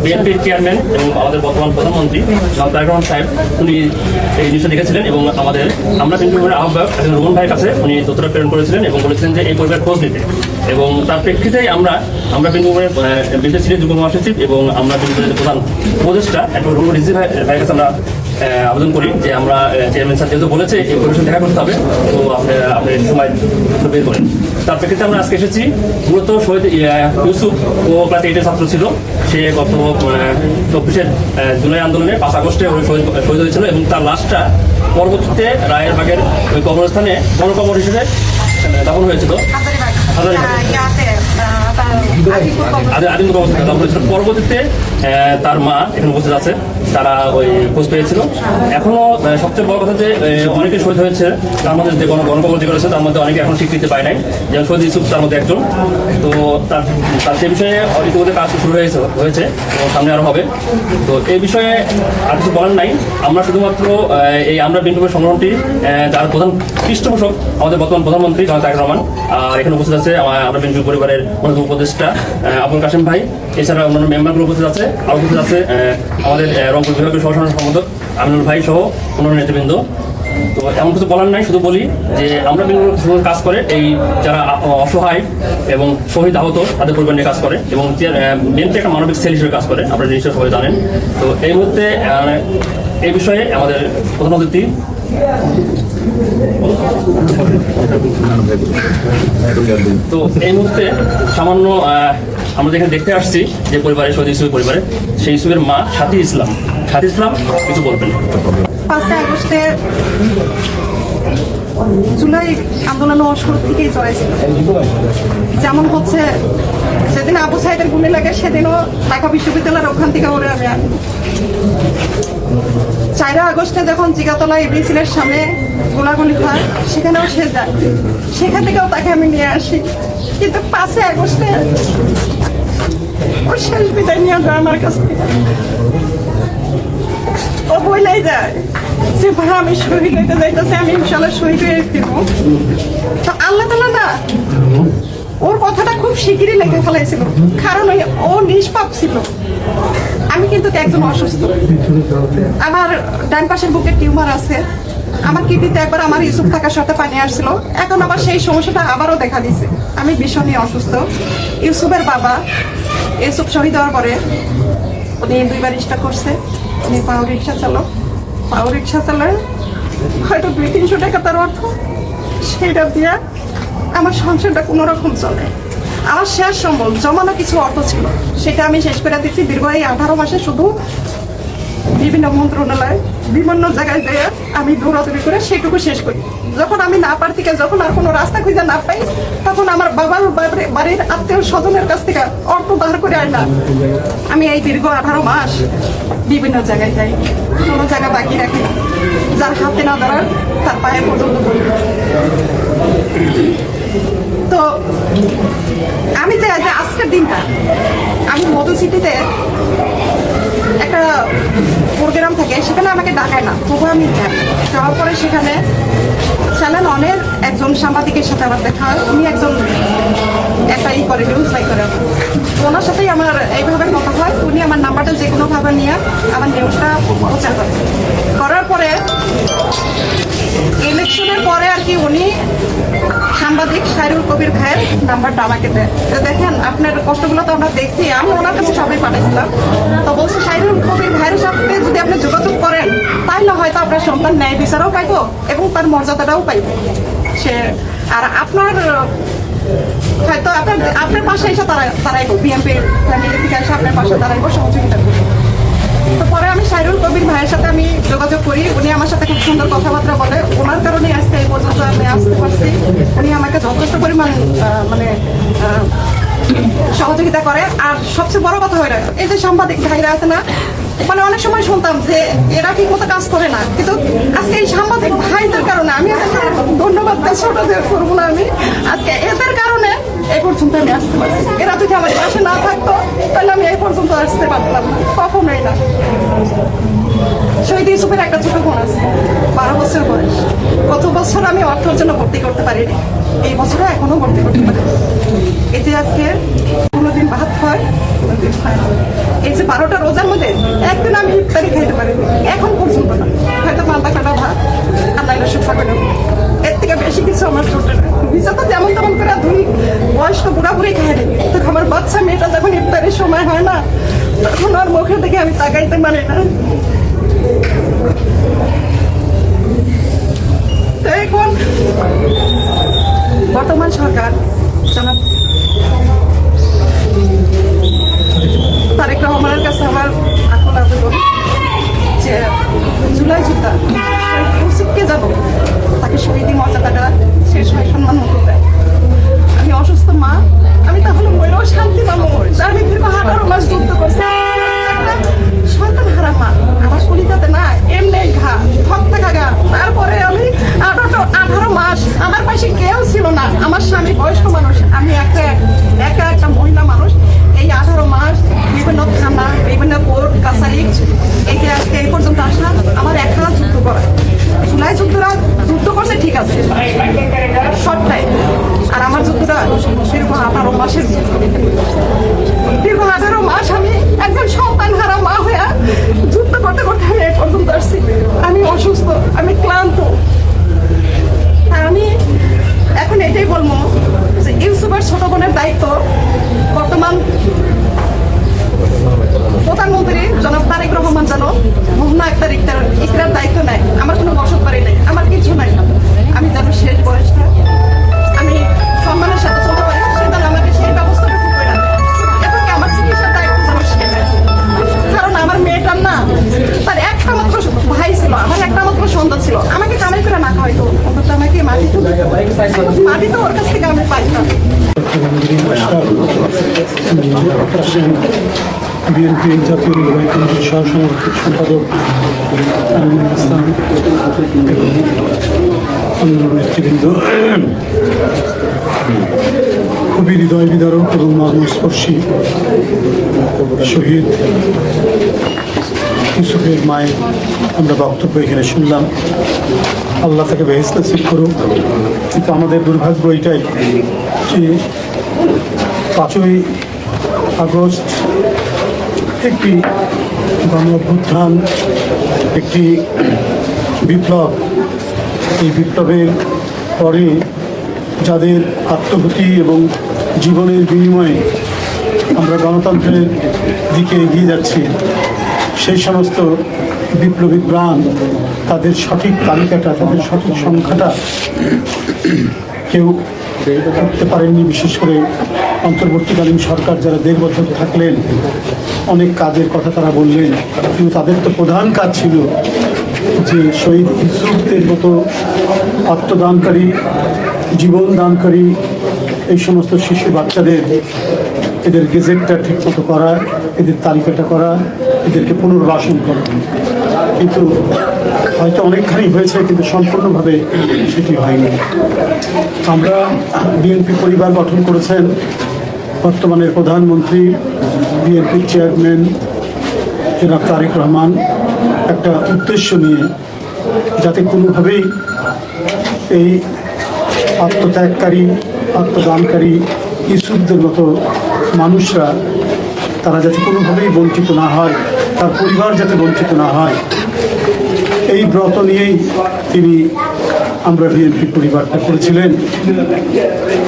বিএনপির চেয়ারম্যান এবং আমাদের বর্তমান প্রধানমন্ত্রী তারেক রহমান সাহেব উনি এই জিনিসটা দেখেছিলেন এবং আমরা বিএনপি আহ্বায়ক রোহন ভাইয়ের কাছে উনি তথ্যটা প্রেরণ করেছিলেন এবং বলেছিলেন যে এই পরিবারের খোঁজ নিতে, এবং তার প্রেক্ষিতেই আমরা বিএনপি সিনিয়র যুগ্ম মহাসচিব এবং আমরা বিএনপির প্রধান উপদেষ্টা রোহন রিজি ভাইয়ের কাছে আমরা আবেদন করি যে আমরা চেয়ারম্যান স্যার যেহেতু বলেছে এই পরিবেশন দেখা করতে হবে, তো আপনি সময় বের করেন। তার প্রেক্ষিতে আমরা আজকে এসেছি। মূলত শহীদ ইউসুফ ও ক্লাস 8-এর ছাত্র ছিল। সে গত 24 জুলাই আন্দোলনে 5 আগস্টে শহীদ হয়েছিল এবং তার লাশটা পরবর্তীতে রায়েরবাগের ওই কবরস্থানে গণকবর হিসেবে দাফন হয়েছিল। পরবর্তীতে তার মা এখানে উপস্থিত আছে, তারা ওই খোঁজ পেয়েছিল। এখনো সবচেয়ে বড় কথা যে অনেকে শহীদ হয়েছে, তার মধ্যে যে গণকবর যে করেছে তার মধ্যে অনেকে এখন স্বীকৃতি পায় নাই, যেমন শহীদ ইউসুফ তার মধ্যে একজন। তো তার সে বিষয়ে ইতিমধ্যে কাজ শুরু হয়েছে এবং সামনে আরো হবে। তো এই বিষয়ে আর কিছু বলার নাই। আমরা শুধুমাত্র এই আমরা বিএনপি সংগঠনটি যার প্রধান পৃষ্ঠপোষক আমাদের বর্তমান প্রধানমন্ত্রী তারেক রহমান, আর এখানে উপস্থিত আছে আমরা বিএনপি পরিবারের অন্যতম উপদেষ্টা আবুল কাশেম ভাই, এছাড়া অন্যান্য মেম্বারগুলো উপস্থিত আছে। আর উপস্থিত আছে আমাদের রংপুর বিভাগের সহসাধারণ সম্পাদক আমিনুল ভাই সহ অন্যান্য নেতৃবৃন্দ। তো এমন কিছু বলার নাই, শুধু বলি যে আমরা বিভিন্ন কাজ করে এই যারা অসহায় এবং শহীদ আহত তাদের পরিবার নিয়ে কাজ করে, এবং বিএনপি একটা মানবিক সেল হিসেবে কাজ করে, আপনারা নিশ্চয়ই সবাই জানেন। তো এই মুহূর্তে এই বিষয়ে আমাদের প্রধান অতিথি তো এই মুহূর্তে সামান্য আমরা যেখানে দেখতে আসছি যে পরিবারে শহীদ ইউসুফের পরিবারে, সেই ইউসুফের মা সাথী ইসলাম কিছু বলবেন। 5 আগস্টে জুলাই আন্দোলন শুরু থেকেই চলেছিল। যেমন হচ্ছে সেদিন আবু সাইদের গুলি লাগে, সেদিনও ঢাকা বিশ্ববিদ্যালয়ের ওখান থেকে ওরে আমি 4 আগস্টে যখন জিগাতলা ইবিসিলের সামনে গোলাগুলি হয় সেখানেও সে যায়, সেখান থেকেও তাকে আমি নিয়ে আসি। কিন্তু 5 আগস্টে ওর শেষ বিদায় নিয়ে যায় আমার কাছ থেকে। ও বলেই যায় যে ভাই আমি শহীদ হইতে যাইতেছি, আমি ইনশাল্লাহ শহীদ হয়ে ফিরবো। তো আল্লাহ তাআলা না ওর কথাটা খুব শিগগিরই লেগে ফেলাইছিল, কারণ ও নিষ্পাপ ছিল। আমি কিন্তু একজন অসুস্থ, আমার ডান পাশের বুকে টিউমার আছে, আমার কিডনিতে একবার আমার ইউসুফ থাকার সাথে পানি আসছিল, এখন আবার সেই সমস্যাটা আবারও দেখা দিছে। আমি ভীষণই অসুস্থ। ইউসুফের বাবা ইউসুফ শহীদ হওয়ার পরে উনি 2বার স্ট্রোক করছে। উনি পাও রিক্সা চালায়, হয়তো 200-300 টাকা তার অর্থ, সেটা দিয়ে আমার সংসারটা কোনো রকম চলে। আমার শেষ সম্বল জমানো কিছু অর্থ ছিল, সেটা আমি শেষ করে দিচ্ছি। দীর্ঘ এই 18 মাসে শুধু বিভিন্ন মন্ত্রণালয় বিভিন্ন জায়গায় যেয়ে আমি দৌড়াদৌড়ি করে সেটুকু শেষ করি। যখন আমি না পার থেকে যখন আর কোনো রাস্তা খুঁজে না পাই, তখন আমার বাবার বাড়ির আত্মীয় স্বজনের কাছ থেকে অর্থ ধার করে আয় না। আমি এই দীর্ঘ 18 মাস বিভিন্ন জায়গায় যাই, কোনো জায়গা বাকি রাখি না। যার হাতে না ধরার তার পায়ে পর্যন্ত ধরি। তো আমি চাই যে আজকের দিনটা আমি মধু সিটিতে একটা প্রোগ্রাম থাকে, সেখানে আমাকে ডাকায় না, তবু আমি যাওয়ার পরে সেখানে চ্যানেল একজন সাংবাদিকের সাথে আমার দেখা হয়। উনি একজন একটা করে নিউজ করে, ওনার সাথেই আমার এইভাবে কথা হয়। উনি আমার নাম্বারটা যে কোনোভাবে নিয়ে আমার নিউজটা প্রচার করার পরে ইলেকশনের পরে আর কি উনি সাংবাদিক সাইরুল কবির ভাইয়ের নাম্বারটা আমাকে দেয়। দেখেন আপনার কষ্টগুলো তো আমরা দেখছি, আমি ওনার কাছে সবাই পাঠাইছিলাম। তো বলছে সাইরুল কবির ভাইয়ের সাথে যদি আপনি যোগাযোগ করেন তাহলে হয়তো আপনার সন্তান ন্যায় বিচারও পাইব এবং তার মর্যাদাটাও পাইব সে। আর আপনার হয়তো আপনার পাশে এসে দাঁড়াইব, বিএনপির ফ্যামিলি থেকে এসে আপনার পাশে দাঁড়াইব, সহযোগিতা করব। তো পরে আমি সাইরুল কবির ভাইয়ের সাথে আমি যোগাযোগ করি। উনি আমার সাথে খুব সুন্দর কথাবার্তা বলে, ওনার কারণে আজকে এই পর্যন্ত আমি আসতে পারছি। উনি আমাকে যথেষ্ট পরিমাণ সহযোগিতা করে। আর সবচেয়ে বড় কথা হয়ে এই যে সাংবাদিক ভাইরা আছে না, অনেক সময় শুনতাম যে এরা ঠিক মতো কাজ করে না, কিন্তু আজকে এই সাংবাদিক ভাইদের কারণে আমি ধন্যবাদ ছোট করবো না, আমি আজকে এদের কারণে এই পর্যন্ত আমি আসতে পারছি। এরা যদি আমার পাশে না থাকতো তাহলে আমি এই পর্যন্ত আসতে পারতাম না, কখনোই না। শহীদ ইউসুফের একটা ছোট বোন আছে, 12 বছর বয়স। গত বছর আমি অর্থের জন্য ভর্তি করতে পারিনি, এই বছরও এখনো ভর্তি করতে পারি। এই যে আজকে 15 দিন বাদ হয়, শরীর হয় না। এই যে 12টা রোজার মধ্যে একদিন আমি ইফতারি খাইতে পারি এখন পর্যন্ত না, হয়তো মাথা কাটা ভাত আল্লাহ সুখা করে, এর থেকে বেশি কিছু আমার চলতে না। ভিসা তো যেমন তেমন করে দুই বয়স্ক বুড়াবুড়ি খাই নি, তো আমার বাচ্চা মেয়েটা যখন ইফতারির সময় হয় না তখন ওর মুখের দিকে আমি তাকাইতে পারি না। তো এখন বর্তমান সরকার জনাব তারেক রহমানের কাছে আমার আকুল আবেদন যে জুলাই যোদ্ধা ইউসুফকে যাব তাকে শহীদি মর্যাদাটা শেষ হয় সম্মান মতো দেয়। আমি অসুস্থ মা, আমি তাহলে মরেও শান্তি পাবো, যার আমি দীর্ঘ 18 মাস যুদ্ধ করছি, একটা সন্তান হারা মা, আমার কলিজাতে না এমনি ঘা থক থাকা গা। তারপরে আমি 18 মাস আমার পাশে কেউ ছিল না, আমার স্বামী বয়স্ক মানুষ, আমি একা একটা মহিলা মানুষ। এই 18 মাস বিভিন্ন থানা, বিভিন্ন কোর্ট কাছারি, এই যে আজকে এই পর্যন্ত আসা আমার একা যুদ্ধ করা। জুলাই যুদ্ধরা যুদ্ধ করছে ঠিক আছে শর্ট টাইম, আর আমার যুদ্ধটা দীর্ঘ 18 মাসের যুদ্ধ। দীর্ঘ 18 মাস আমি একজন সন্তান হারা মা হয়ে যুদ্ধ করতে করতে আমি এই পর্যন্ত আসছি। আমি অসুস্থ, আমি ক্লান্ত। আর আমি এখন এটাই বলবো যে ইউসুফের ছোট বোনের দায়িত্ব বর্তমান প্রধানমন্ত্রী জনাব তারেক রহমান যেন মোহনা একটা ইকরার দায়িত্ব নেয়। আমার কোনো বসত বাড়ি নেই, আমার কিছু নাই, আমি যেন শেষ বয়সটা আমি সম্মানের সাথে চলতে পারি, সেটা আমাকে সেই ব্যবস্থাটা ঠিক করে দেয়। এটাকে আমার চিকিৎসার দায়িত্ব যেন সে নেয়। কারণ আমার মেয়েটার না তার একটা মাত্র ভাই ছিল, আমার একটা মাত্র সন্তান ছিল, আমাকে কামাই করে না খাওয়াইতো, অন্তত আমাকে মাটি তো ওর কাছ থেকে আমি পাইতাম। বিএনপি জাতীয় নির্বাহী কমিটির সহসভাপতি সম্পাদক আমিনুল ইসলাম অন্যান্য নেতৃবৃন্দ, খুবই হৃদয় বিদারক এবং মর্মস্পর্শী শহীদ ইউসুফের মায়ের আমরা বক্তব্য এখানে শুনলাম। আল্লাহ তাকে বেহেশত নসিব করুক। কিন্তু আমাদের দুর্ভাগ্য এটাই যে 5ই আগস্ট একটি গণ অভ্যুত্থান, একটি বিপ্লব, এই বিপ্লবের পরে যাদের আত্মভূতি এবং জীবনের বিনিময়ে আমরা গণতন্ত্রের দিকে এগিয়ে যাচ্ছি, সেই সমস্ত বিপ্লবী প্রাণ তাদের সঠিক তালিকাটা, তাদের সঠিক সংখ্যাটা কেউ করতে পারেননি। বিশেষ করে অন্তর্বর্তীকালীন সরকার যারা 1.5 বছর থাকলেন, অনেক কাজের কথা তারা বললেন, কিন্তু তাদের তো প্রধান কাজ ছিল যে শহীদ ইউসুফদের মতো আত্মদানকারী, জীবন দানকারী এই সমস্ত শিশু বাচ্চাদের এদের গেজেটটা ঠিকমতো করা, এদের তালিকাটা করা, এদেরকে পুনর্বাসন করা। কিন্তু হয়তো অনেকখানি হয়েছে, কিন্তু সম্পূর্ণভাবে সেটি হয়নি। আমরা বিএনপি পরিবার গঠন করেছেন বর্তমানের প্রধানমন্ত্রী, বিএনপির চেয়ারম্যান জনাব তারেক রহমান, একটা উদ্দেশ্য নিয়ে, যাতে কোনোভাবেই এই আত্মত্যাগকারী, আত্মদানকারী ইউসুফদের মতো মানুষরা তারা যাতে কোনোভাবেই বঞ্চিত না হয়, তার পরিবার যাতে বঞ্চিত না হয়, এই ব্রত নিয়েই তিনি আমরা বিএনপি পরিবারটা করেছিলেন।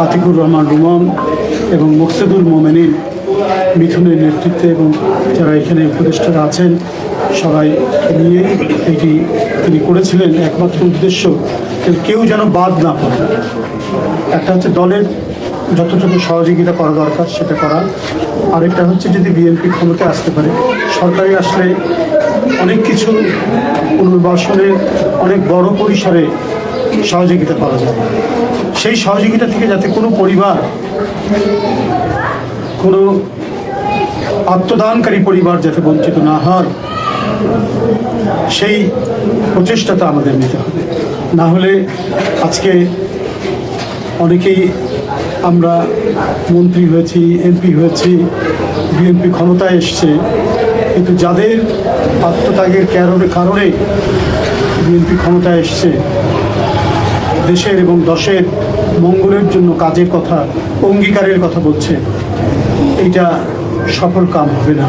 আতিকুর রহমান রুমন এবং মুকসেদুল মোমেনিন মিথুনের নেতৃত্বে এবং যারা এখানে উপদেষ্টারা আছেন সবাই নিয়ে এটি তিনি করেছিলেন। একমাত্র উদ্দেশ্য কেউ যেন বাদ না পড়ে। একটা হচ্ছে দলের যতটুকু সহযোগিতা করা দরকার সেটা করা, আরেকটা হচ্ছে যদি বিএনপি ক্ষমতায় আসতে পারে, সরকারি আসলে অনেক কিছু পুনর্বাসনের অনেক বড় পরিসরে সহযোগিতা করা যায়। সেই সহযোগিতা থেকে যাতে কোনো পরিবার, কোনো আত্মদানকারী পরিবার যাতে বঞ্চিত না হয়, সেই প্রচেষ্টাটা আমাদের নিতে হবে। না হলে আজকে অনেকেই আমরা মন্ত্রী হয়েছি, এমপি হয়েছি, বিএনপি ক্ষমতায় এসছে, কিন্তু যাদের আত্মত্যাগের কারণে বিএনপি ক্ষমতায় এসছে, দেশের এবং দশের মঙ্গলের জন্য কাজের কথা, অঙ্গীকারের কথা বলছে, এইটা সফল কাম হবে না।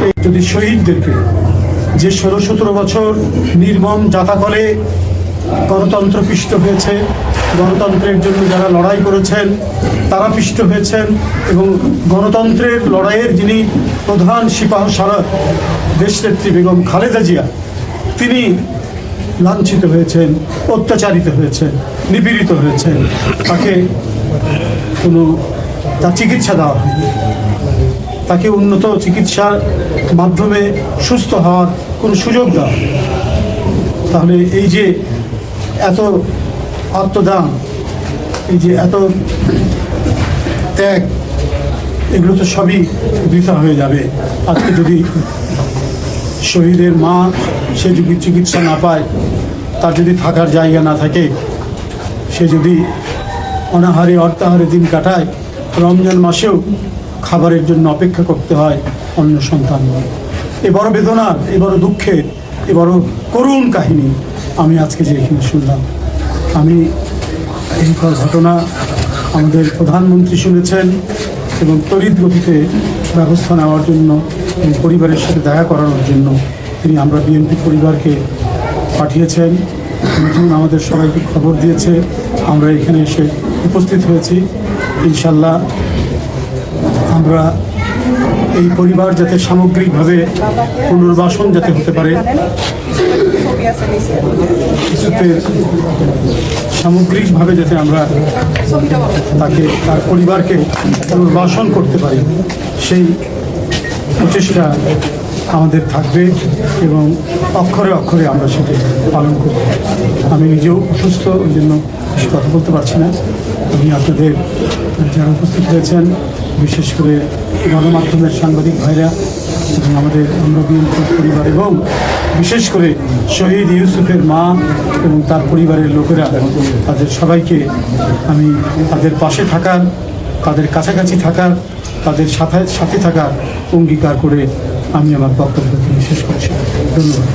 এই যদি শহীদদেরকে, যে 16-17 বছর নির্মম যাতাকলে গণতন্ত্র পিষ্ট হয়েছে, গণতন্ত্রের জন্য যারা লড়াই করেছেন তারা পিষ্ট হয়েছেন, এবং গণতন্ত্রের লড়াইয়ের যিনি প্রধান সিপাহসালার দেশনেত্রী বেগম খালেদা জিয়া, তিনি লাঞ্ছিত হয়েছেন, অত্যাচারিত হয়েছেন, নিপীড়িত হয়েছেন, তাকে কোনো তার চিকিৎসা দেওয়া হয়নি, তাকে উন্নত চিকিৎসার মাধ্যমে সুস্থ হওয়ার কোনো সুযোগ দেওয়া হয়নি। তাহলে এই যে এত আত্মদান, এই যে এত ত্যাগ, এগুলো তো সবই বৃথা হয়ে যাবে আজকে যদি শহীদের মা সে যদি চিকিৎসা না পায়, তার যদি থাকার জায়গা না থাকে, সে যদি অনাহারে অর্থাহারে দিন কাটায়, রমজান মাসেও খাবারের জন্য অপেক্ষা করতে হয় অন্য সন্তান। এ বড় বেদনার, এ বড় দুঃখের, এ বড় করুণ কাহিনী আমি আজকে যে এখানে শুনলাম। আমি এই ঘটনা আমাদের প্রধানমন্ত্রী শুনেছেন এবং তড়িৎ গতিতে ব্যবস্থা নেওয়ার জন্য এবং পরিবারের সাথে দেখা করানোর জন্য আমরা বিএনপি পরিবারকে পাঠিয়েছেন। নতুন আমাদের সবাইকে খবর দিয়েছে, আমরা এখানে এসে উপস্থিত হয়েছি। ইনশাল্লাহ আমরা এই পরিবার যাতে সামগ্রিকভাবে পুনর্বাসন যাতে হতে পারে, সামগ্রিকভাবে যাতে আমরা তাকে, তার পরিবারকে পুনর্বাসন করতে পারি, সেই প্রচেষ্টা আমাদের থাকবে এবং অক্ষরে অক্ষরে আমরা সেটা পালন করব। আমি নিজেও অসুস্থ, ওই জন্য বেশি কথা বলতে পারছি না। আমি আপনাদের যারা উপস্থিত হয়েছেন, বিশেষ করে গণমাধ্যমের সাংবাদিক ভাইরা এবং আমরা বিএনপি পরিবার এবং বিশেষ করে শহীদ ইউসুফের মা এবং তার পরিবারের লোকেরা, তাদের সবাইকে আমি তাদের পাশে থাকার, তাদের কাছাকাছি থাকার, তাদের সাথে থাকার অঙ্গীকার করে আমি আমার বক্তব্য শেষ করছি। ধন্যবাদ।